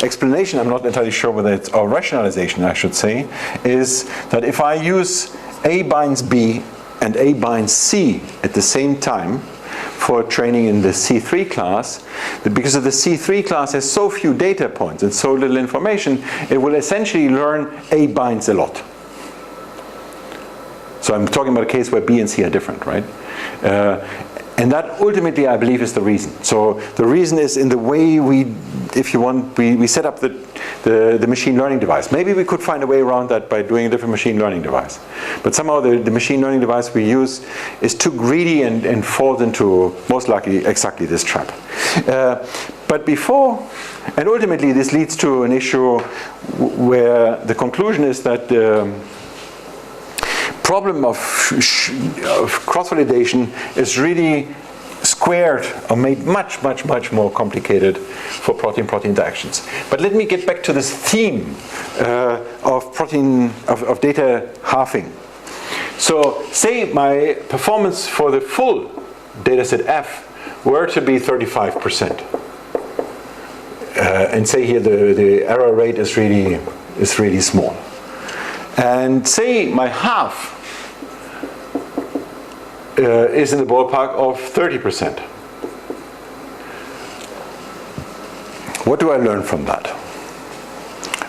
explanation, I'm not entirely sure whether it's our rationalization, I should say, is that if I use A binds B and A binds C at the same time for training in the C3 class, that because of the C3 class has so few data points and so little information, it will essentially learn A binds a lot. So I'm talking about a case where B and C are different, right? And that ultimately, I believe, is the reason. So the reason is in the way we set up the machine learning device. Maybe we could find a way around that by doing a different machine learning device. But somehow the machine learning device we use is too greedy and falls into, most likely, exactly this trap. But before, and ultimately this leads to an issue where the conclusion is that problem of cross-validation is really squared or made much more complicated for protein-protein interactions. But let me get back to this theme of data halving. So say my performance for the full dataset F were to be 35%. And say here the error rate is really small. And say my half is in the ballpark of 30%. What do I learn from that?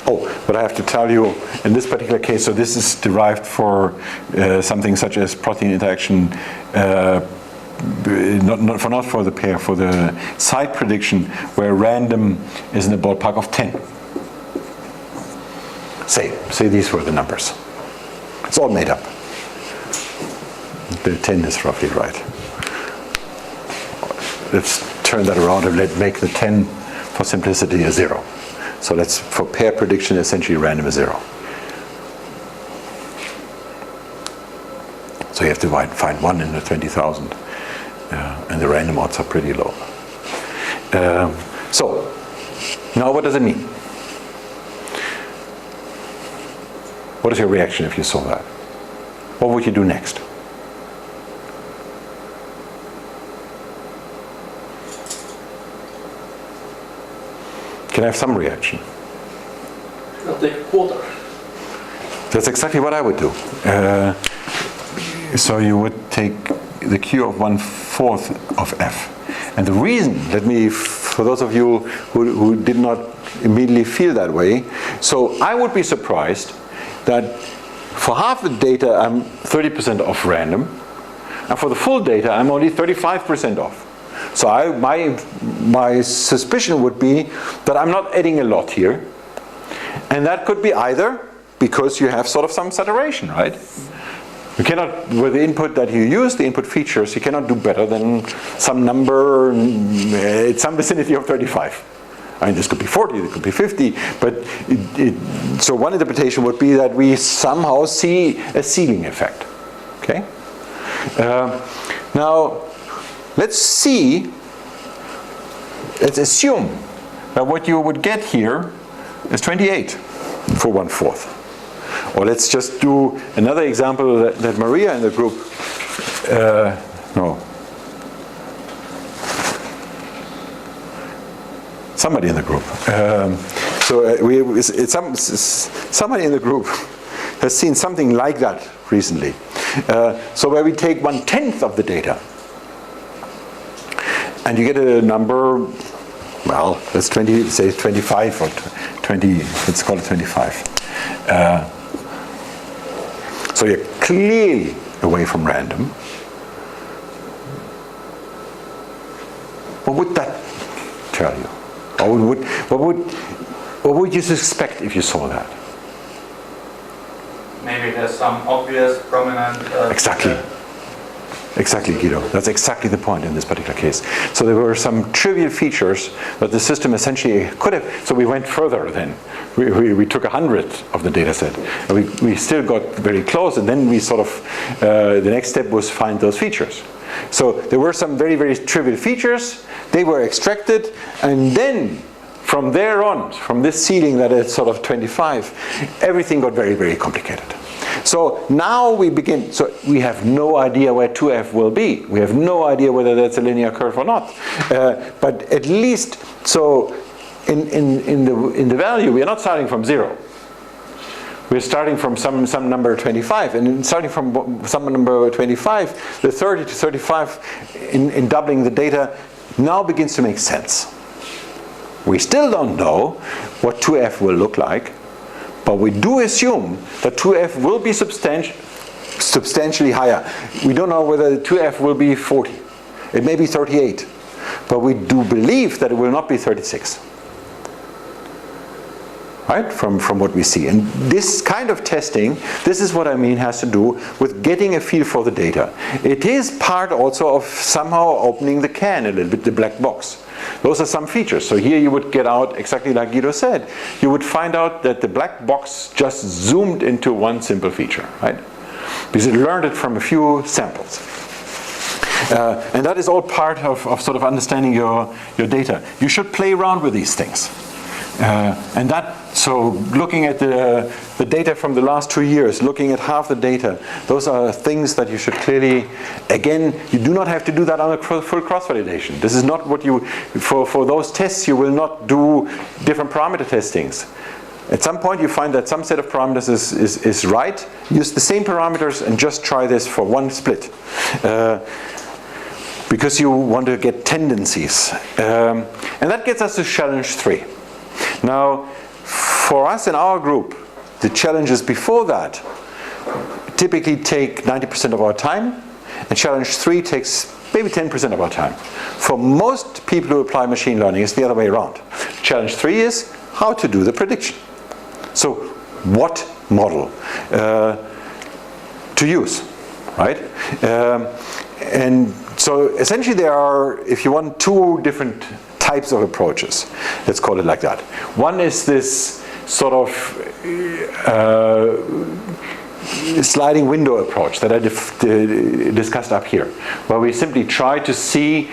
Oh, but I have to tell you, in this particular case, so this is derived for something such as protein interaction, not for the pair, for the site prediction, where random is in the ballpark of 10. Say these were the numbers. It's all made up. The 10 is roughly right. Let's turn that around and make the 10 for simplicity a 0. So let's, for pair prediction, essentially random is 0. So you have to find 1 in the 20,000. And the random odds are pretty low. So, now what does it mean? What is your reaction if you saw that? What would you do next? Can I have some reaction? I'll take a quarter. That's exactly what I would do. So you would take the Q of 1/4 of F. And the reason, for those of you who did not immediately feel that way, so I would be surprised that for half the data I'm 30% off random, and for the full data I'm only 35% off. So my suspicion would be that I'm not adding a lot here, and that could be either because you have sort of some saturation, right? You cannot, with the input that you use, the input features, you cannot do better than some number, it's some vicinity of 35. I mean, this could be 40, it could be 50, but so one interpretation would be that we somehow see a ceiling effect, okay? Now, let's assume that what you would get here is 28 for 1/4. Or let's just do another example that Maria in the group, somebody in the group. Somebody in the group has seen something like that recently. So where we take 1/10 of the data, and you get a number, well, let's say 25 or 20, let's call it 25. So you're clearly away from random. What would that tell you? What would you suspect if you saw that? Maybe there's some obvious, prominent... Exactly, Guido. That's exactly the point in this particular case. So there were some trivial features that the system essentially could have. So we went further then. We took 100 of the data set. And we still got very close, and then we sort of, the next step was find those features. So there were some very, very trivial features. They were extracted, and then from there on, from this ceiling that is sort of 25, everything got very, very complicated. So now we begin, so we have no idea where 2f will be. We have no idea whether that's a linear curve or not. But at least, so in the value, we are not starting from 0. We're starting from some number 25, and starting from some number 25, the 30 to 35 in doubling the data now begins to make sense. We still don't know what 2f will look like, but we do assume that 2f will be substantially higher. We don't know whether 2f will be 40. It may be 38, but we do believe that it will not be 36. Right? From what we see. And this kind of testing, this is what I mean, has to do with getting a feel for the data. It is part also of somehow opening the can a little bit, the black box. Those are some features. So here you would get out, exactly like Guido said, you would find out that the black box just zoomed into one simple feature, right? Because it learned it from a few samples. And that is all part of sort of understanding your data. You should play around with these things. And that, so looking at the data from the last 2 years, looking at half the data, those are things that you should clearly, again, you do not have to do that on a full cross-validation. This is not what you, for those tests, you will not do different parameter testings. At some point you find that some set of parameters is right, use the same parameters and just try this for one split. Because you want to get tendencies. And that gets us to challenge 3. Now, for us in our group, the challenges before that typically take 90% of our time, and challenge 3 takes maybe 10% of our time. For most people who apply machine learning, it's the other way around. Challenge 3 is how to do the prediction. So, what model to use, right? And so essentially there are, if you want, 2 different types of approaches. Let's call it like that. One is this sort of sliding window approach that I discussed up here, where we simply try to see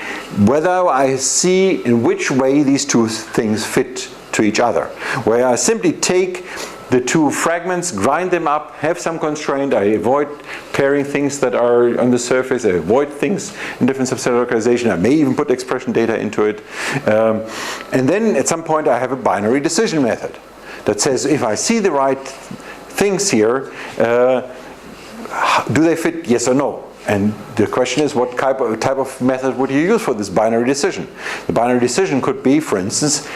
whether I see in which way these 2 things fit to each other. Where I simply take the 2 fragments, grind them up, have some constraint, I avoid pairing things that are on the surface, I avoid things in different subcellular localization, I may even put expression data into it. And then at some point I have a binary decision method that says if I see the right things here, do they fit yes or no? And the question is, what type of method would you use for this binary decision? The binary decision could be, for instance,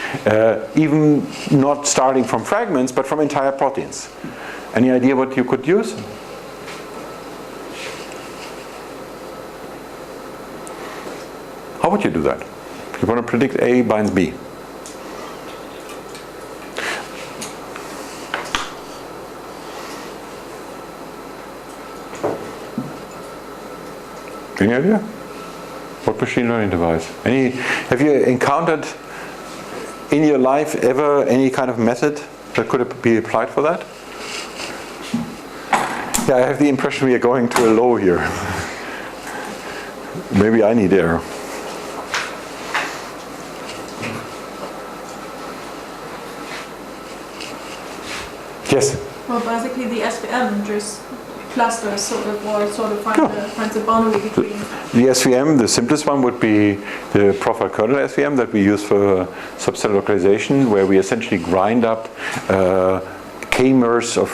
even not starting from fragments, but from entire proteins. Any idea what you could use? How would you do that? You want to predict A binds B. Any idea? What machine learning device? Have you encountered in your life ever any kind of method that could be applied for that? Yeah, I have the impression we are going to a low here. Maybe I need air. Yes? Well, basically the SVM just clusters sort of, or sort of finds a boundary between. The SVM, the simplest one would be the profile kernel SVM that we use for subcell localization, where we essentially grind up k-mers of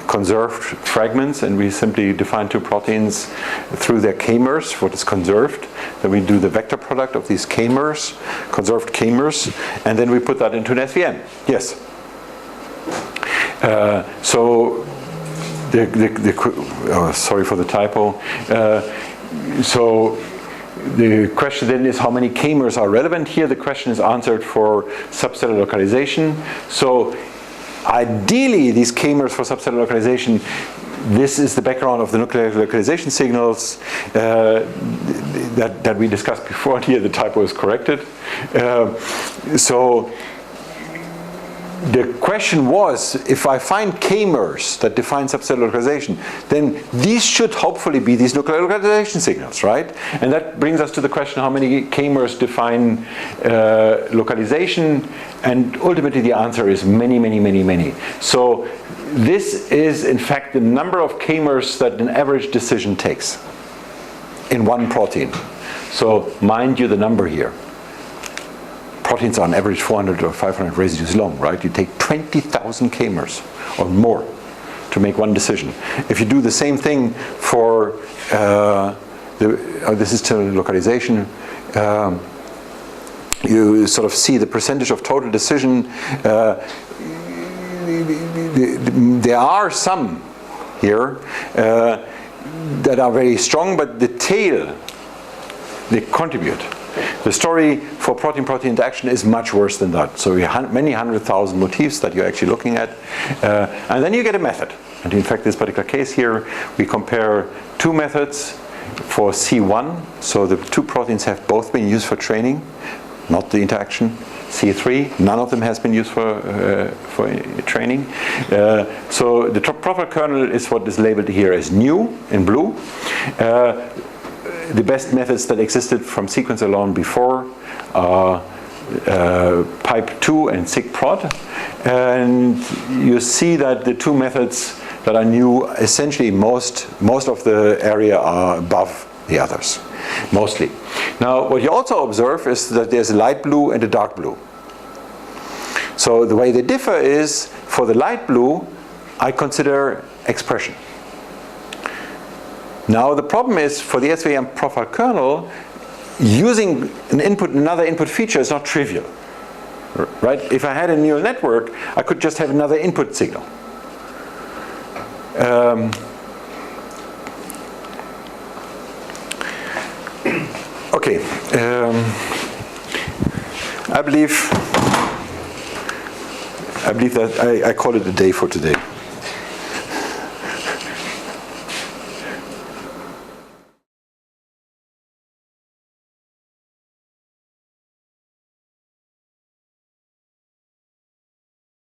conserved fragments, and we simply define two proteins through their k-mers, what is conserved. Then we do the vector product of these k-mers, conserved k-mers, and then we put that into an SVM. Yes? So, sorry for the typo. So the question then is how many k-mers are relevant here. The question is answered for subcellular localization. So ideally, these k-mers for subcellular localization, this is the background of the nuclear localization signals that we discussed before. Here the typo is corrected. So the question was, if I find k-mers that define subcellular localization, then these should hopefully be these nuclear localization signals, right? And that brings us to the question, how many k-mers define localization? And ultimately the answer is many, many, many, many. So this is in fact the number of k-mers that an average decision takes in one protein. So mind you the number here. Proteins are on average 400 or 500 residues long, right? You take 20,000 k-mers or more to make one decision. If you do the same thing for this is still localization, you sort of see the percentage of total decision. There are some here that are very strong, but the tail, they contribute. The story for protein-protein interaction is much worse than that. So you have many 100,000 motifs that you're actually looking at. And then you get a method. And in fact, this particular case here, we compare two methods for C1. So the two proteins have both been used for training, not the interaction. C3, none of them has been used for training. So the profile kernel is what is labeled here as new in blue. The best methods that existed from sequence alone before are pipe2 and sigprod. And you see that the two methods that are new, essentially most of the area are above the others, mostly. Now, what you also observe is that there's a light blue and a dark blue. So the way they differ is, for the light blue, I consider expression. Now the problem is, for the SVM profile kernel, using another input feature is not trivial, right? If I had a neural network, I could just have another input signal. Okay, I believe that I call it a day for today.